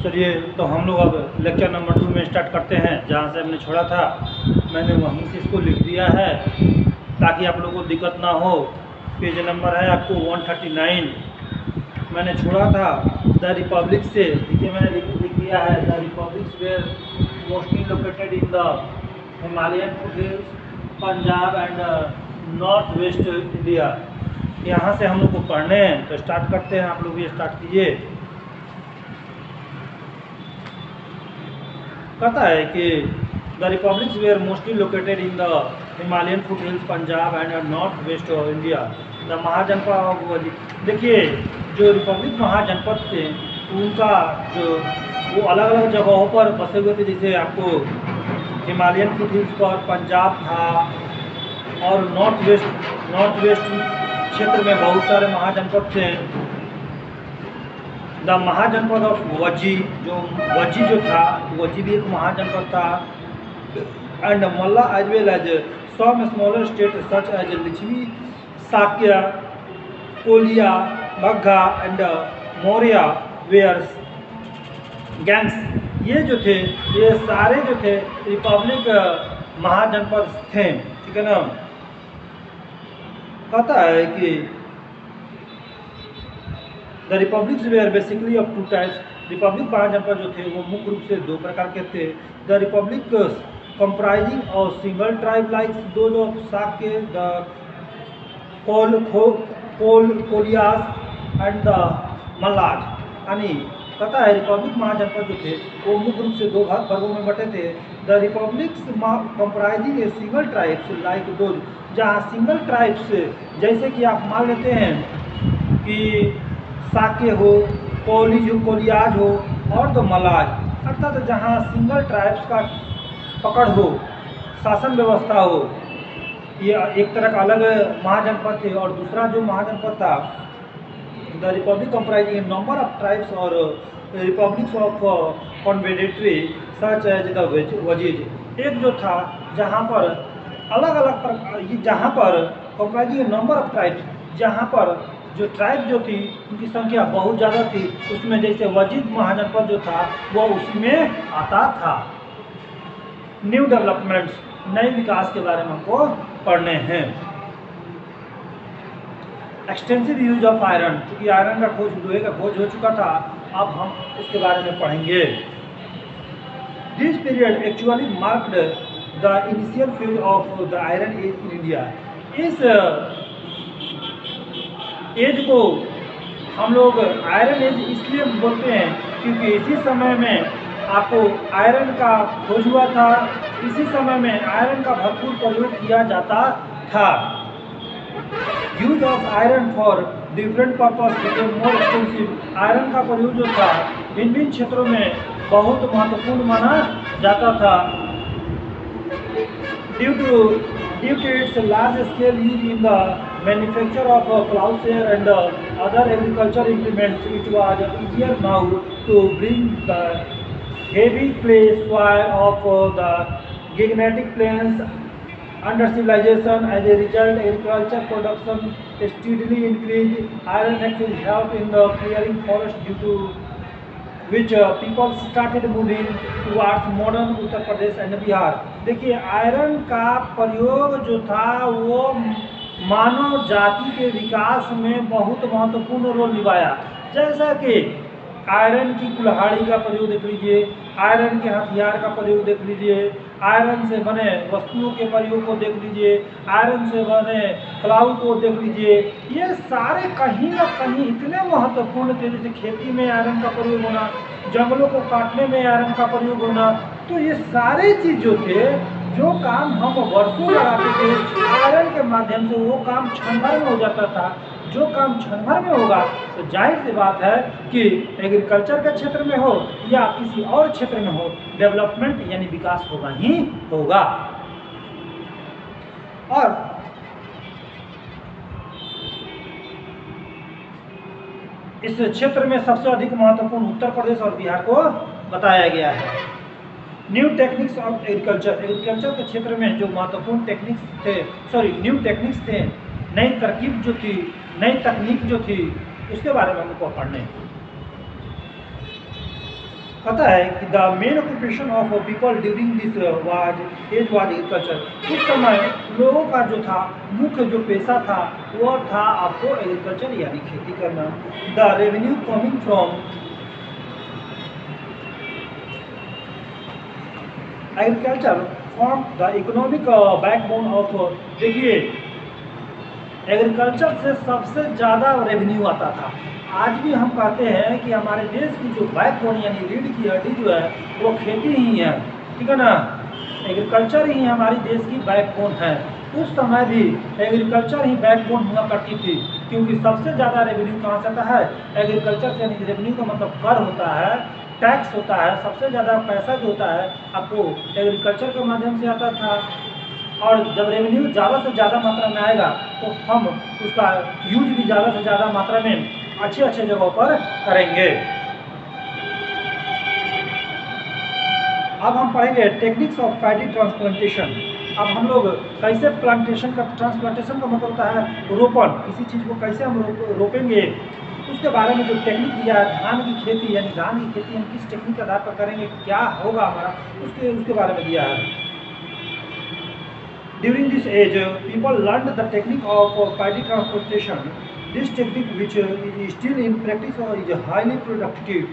चलिए तो हम लोग अब लेक्चर नंबर 2 में स्टार्ट करते हैं। जहाँ से हमने छोड़ा था मैंने वहीं से इसको लिख दिया है ताकि आप लोगों को दिक्कत ना हो। पेज नंबर है आपको 139। मैंने छोड़ा था द रिपब्लिक से, देखिए मैंने लिख दिया है the republics were mostly located in the Himalayan foothills Punjab and north west India. यहाँ से हम लोग को पढ़ने हैं तो स्टार्ट करते हैं। आप लोग भी स्टार्ट कीजिए। कहता है कि the republics were mostly located in the Himalayan foothills Punjab and north west of India. The mahajanapada, देखिए जो रिपब्लिक महाजनपद थे उनका जो वो अलग अलग जगहों पर बसे हुए थे। जैसे आपको हिमालयन फुटहिल्स पर पंजाब था और नॉर्थ वेस्ट क्षेत्र में बहुत सारे महाजनपद थे। द महाजनपद ऑफ वजी, जो था वजी भी एक महाजनपद था। And Malla as well as some smaller state such as Licchavi, Shakya, Koliya, Bhagga and Maurya were gangs. ये जो थे ये सारे जो थे रिपब्लिक महाजनपद थे, ठीक है ना। कहता है कि the republics were basically of two types. Republic mahajanapada जो थे वो मुख्य रूप से दो प्रकार के थे। The republic comprising of single tribe like दो जो Shakya, the कोलियास and the Mallaj. यानी कहता है रिपब्लिक महाजनपद जो थे वो मुख्य रूप से दो वर्गों में बटे थे। The republics comprising a single tribes like दो, जहाँ सिंगल ट्राइब्स जैसे कि आप मान लेते हैं कि साक्य हो, कोलियाज हो और तो मलाज, अर्थात जहाँ सिंगल ट्राइब्स का पकड़ हो, शासन व्यवस्था हो। ये एक तरह का अलग महाजनपद थे। और दूसरा जो महाजनपद था the republic comprising number of tribes और republics of confederatory such as the Vajjis. एक जो था जहाँ पर अलग अलग जहाँ पर कंप्राइजिंग नंबर ऑफ ट्राइब्स, जहाँ पर जो ट्राइब जो थी उनकी संख्या बहुत ज़्यादा थी, उसमें जैसे वजीद महाजनपद जो था वो उसी में आता था। न्यू डेवलपमेंट्स, नए विकास के बारे में हमको पढ़ने हैं। एक्सटेंसिव यूज ऑफ आयरन, क्योंकि आयरन का खोज, लोहे का खोज हो चुका था, अब हम उसके बारे में पढ़ेंगे। This period actually marked the initial phase of the iron age in India. इस एज को हम लोग आयरन एज इसलिए बोलते हैं क्योंकि इसी समय में आपको आयरन का खोज हुआ था, इसी समय में आयरन का भरपूर प्रयोग किया जाता था। Use of iron for different purpose became more extensive. Iron का प्रयोग जो था भिन्न भिन्न क्षेत्रों में बहुत महत्वपूर्ण माना जाता था। Due to its large scale use in the manufacture of plowshare and other agriculture implements, it was easier now to bring the heavy clay soil of the Gangetic plains under civilization. As a result, agriculture production steadily increased. Iron actually helped in the clearing forest, due to which people started moving towards modern Uttar Pradesh and Bihar. देखिए iron का प्रयोग जो था वो मानव जाति के विकास में बहुत महत्वपूर्ण रोल निभाया। जैसा कि आयरन की कुल्हाड़ी का प्रयोग देख लीजिए, आयरन के हथियार का प्रयोग देख लीजिए, आयरन से बने वस्तुओं के प्रयोग को देख लीजिए, आयरन से बने प्लाऊ को देख लीजिए। ये सारे कहीं ना कहीं इतने महत्वपूर्ण थे। जैसे खेती में आयरन का प्रयोग होना, जंगलों को काटने में आयरन का प्रयोग होना, तो ये सारे चीज जो थे, जो काम हम वर्षों लगाते थे आयरन के माध्यम से, वो काम क्षण भर में हो जाता था। जो काम क्षण भर में होगा तो जाहिर सी बात है कि एग्रीकल्चर के क्षेत्र में हो या किसी और क्षेत्र में हो, डेवलपमेंट यानी विकास होगा ही होगा। और इस क्षेत्र में सबसे अधिक महत्वपूर्ण उत्तर प्रदेश और बिहार को बताया गया है। New techniques of agriculture, agriculture के क्षेत्र में जो महत्वपूर्ण टेक्निक्स थे, न्यू टेक्निक्स थे, नई तरकीब जो थी, नई तकनीक जो थी, उसके बारे में हमको पढ़ने। पता है कि the main occupation of people during this was agriculture. उस समय लोगों का जो था मुख्य जो पेशा था वो था आपको एग्रीकल्चर यानी खेती करना। The revenue coming from agriculture form the economic backbone of, देखिए एग्रीकल्चर से सबसे ज़्यादा रेवेन्यू आता था। आज भी हम कहते हैं कि हमारे देश की जो बैकबोन यानी रीढ़ की हड्डी जो है वो खेती ही है, ठीक है ना। एग्रीकल्चर ही हमारी देश की बैकबोन है। उस समय भी एग्रीकल्चर ही बैकबोन हुआ करती थी, क्योंकि सबसे ज़्यादा रेवेन्यू कहाँ से आता है, एग्रीकल्चर से। यानी रेवेन्यू का मतलब कर होता है, टैक्स होता है। सबसे ज़्यादा पैसा जो होता है आपको एग्रीकल्चर के माध्यम से आता था। और जब रेवेन्यू ज़्यादा से ज़्यादा मात्रा में आएगा तो हम उसका यूज भी ज़्यादा से ज़्यादा मात्रा में अच्छे अच्छे जगहों पर करेंगे। अब हम पढ़ेंगे टेक्निक्स ऑफ पैडी ट्रांसप्लांटेशन। अब हम लोग कैसे प्लांटेशन का, ट्रांसप्लांटेशन का मतलब होता है रोपण, किसी चीज़ को कैसे हम रोपेंगे उसके बारे में जो टेक्निक दिया है। धान की खेती यानी धान की खेती हम किस टेक्निक के आधार पर करेंगे, क्या होगा हमारा, उसके बारे में दिया है। During this age, people learned the technique of paddy transplantation. This technique, which is still in practice, is highly productive.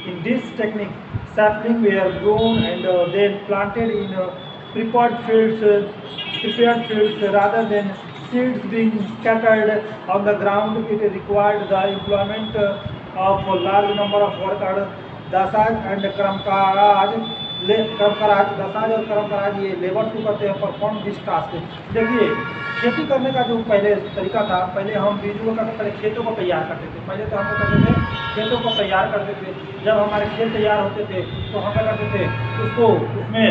In this technique, saplings were grown and then planted in prepared fields rather than seeds being scattered on the ground. It required the employment of a large number of workers. Dasas and karmakaras dasas और कर्मकाराज ये labour को करते हैं perform this task. देखिए खेती करने का जो पहले तरीका था, पहले हम बीजों का पहले खेतों को तैयार करते थे। पहले तो हम क्या करते थे, खेतों को तैयार करते थे। जब हमारे खेत तैयार होते थे तो हम क्या करते थे, उसको उसमें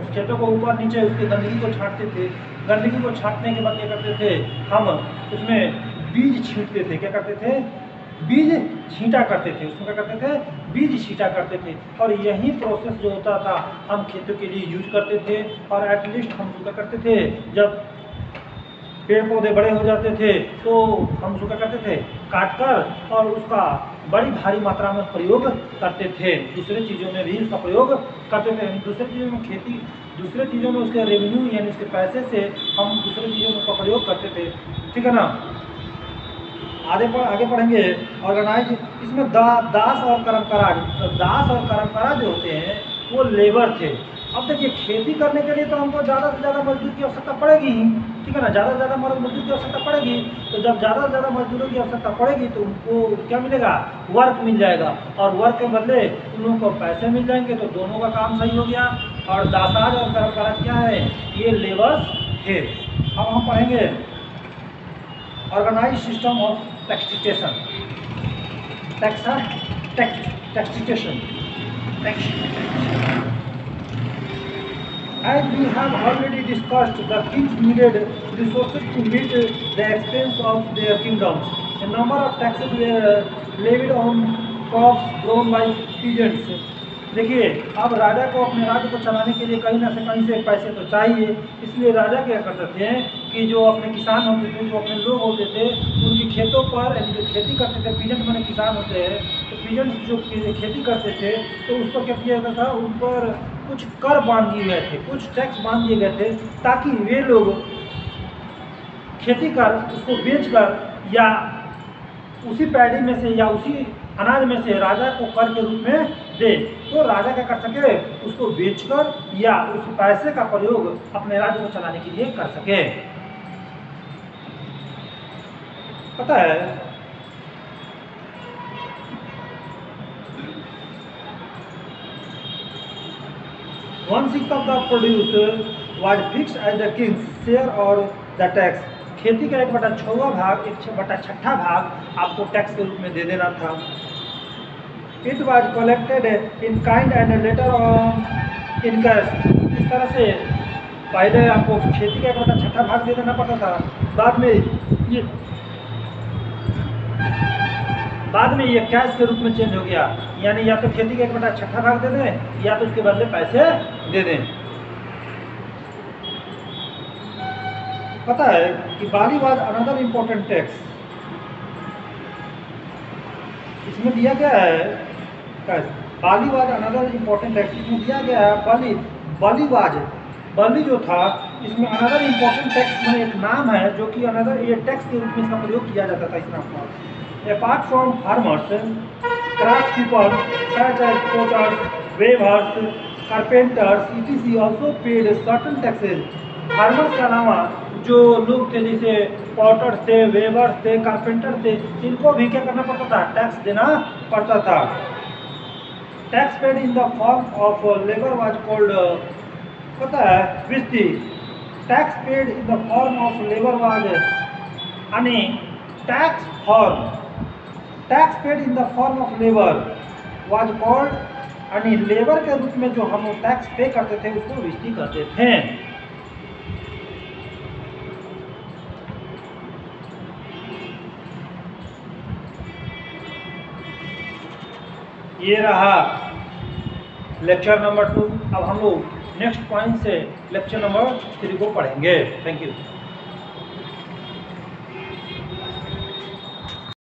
उस खेतों को ऊपर नीचे उसकी गंदगी को छांटते थे। गंदगी को छांटने के बाद क्या करते थे, हम उसमें बीज छींटते थे। क्या करते थे, बीज छींटा करते थे। उसमें क्या करते थे, बीज छींटा करते थे। और यही प्रोसेस जो होता था हम खेतों के लिए यूज करते थे। और एटलीस्ट हम क्या करते थे, जब पेड़ पौधे बड़े हो जाते थे तो हम उसको क्या करते थे, काट कर और उसका बड़ी भारी मात्रा में प्रयोग करते थे। दूसरे चीज़ों में भी उसका प्रयोग करते थे। दूसरे चीज़ों में खेती, दूसरे चीज़ों में उसके रेवेन्यू यानी उसके पैसे से हम दूसरे चीज़ों में उसका प्रयोग करते थे, ठीक है ना। आगे पढ़ेंगे ऑर्गेनाइज। इसमें दास और कर्मकाराज, दास और कर्मकाराज जो होते हैं वो लेबर थे। अब देखिए खेती करने के लिए तो हमको ज़्यादा से ज़्यादा मजदूर की आवश्यकता पड़ेगी ही, ठीक है ना। ज़्यादा से ज़्यादा मजदूर की आवश्यकता पड़ेगी। तो जब ज़्यादा से ज़्यादा मजदूरों की आवश्यकता पड़ेगी तो उनको क्या मिलेगा, वर्क मिल जाएगा। और वर्क के बदले उन लोगों को पैसे मिल जाएंगे, तो दोनों का काम सही हो गया। और दासाज और कर्मकाराज क्या है, ये लेबर्स थे। अब हम पढ़ेंगे organise system of taxation. As we have already discussed, the kings needed resources to meet the expense of their kingdoms. A number of taxes were levied on crops grown by peasants. देखिए अब राजा को अपने राज्य को चलाने के लिए कहीं ना कहीं से पैसे तो चाहिए। इसलिए राजा क्या करते थे कि जो अपने किसान होते थे, जो अपने लोग होते थे, उनकी खेतों पर जो खेती करते थे, पीजेंट माने किसान होते हैं, तो पीजेंट जो खेती करते थे तो उस पर क्या किया जाता था, उन पर कुछ कर बांध दिए गए थे, कुछ टैक्स बांध दिए गए थे, ताकि वे लोग खेती कर उसको बेच कर या उसी पैडी में से या उसी अनाज में से राजा को कर के रूप में दे। तो राजा क्या कर सके, उसको बेचकर या उस पैसे का प्रयोग अपने राज्य को चलाने के लिए कर सके। पता है one six of the produce was fixed as the king's share और द टैक्स। खेती का 1/6 भाग, 1/6 भाग आपको टैक्स के रूप में दे देना था। It was collected in kind and later on in cash. इस तरह से पहले आपको खेती का 1/6 भाग दे देना पड़ता था। बाद में ये कैश के रूप में चेंज हो गया, यानी या तो खेती का 1/6 भाग दे दें या तो उसके बदले पैसे दे दें। पता है कि बाली वाज अनदर इम्पोर्टेंट टैक्स। इसमें दिया गया है बालीवाज अनदर इम्पोर्टेंट टैक्स इसमें दिया गया है। बालीवाज बली जो था इसमें अनदर इम्पोर्टेंट टैक्स में एक नाम है जो कि अनदर ये टैक्स के रूप में इसका प्रयोग किया जाता था इस नाम पर। Apart from farmers craft people such as potters weavers carpenters it also paid certain taxes. Farmers के अलावा जो लोग थे जैसे पॉटर्स थे वेवर्स थे कारपेंटर थे इनको भी क्या करना पड़ता था टैक्स देना पड़ता था। Tax paid in the form of labour was called पता है vishti. Tax paid in the form of labour was यानी tax paid in the form of labour was called यानी लेबर के रूप में जो हम टैक्स पे करते थे उसको विस्ती कहते थे। ये रहा लेक्चर नंबर 2। अब हम लोग नेक्स्ट पॉइंट से लेक्चर नंबर 3 को पढ़ेंगे। Thank you.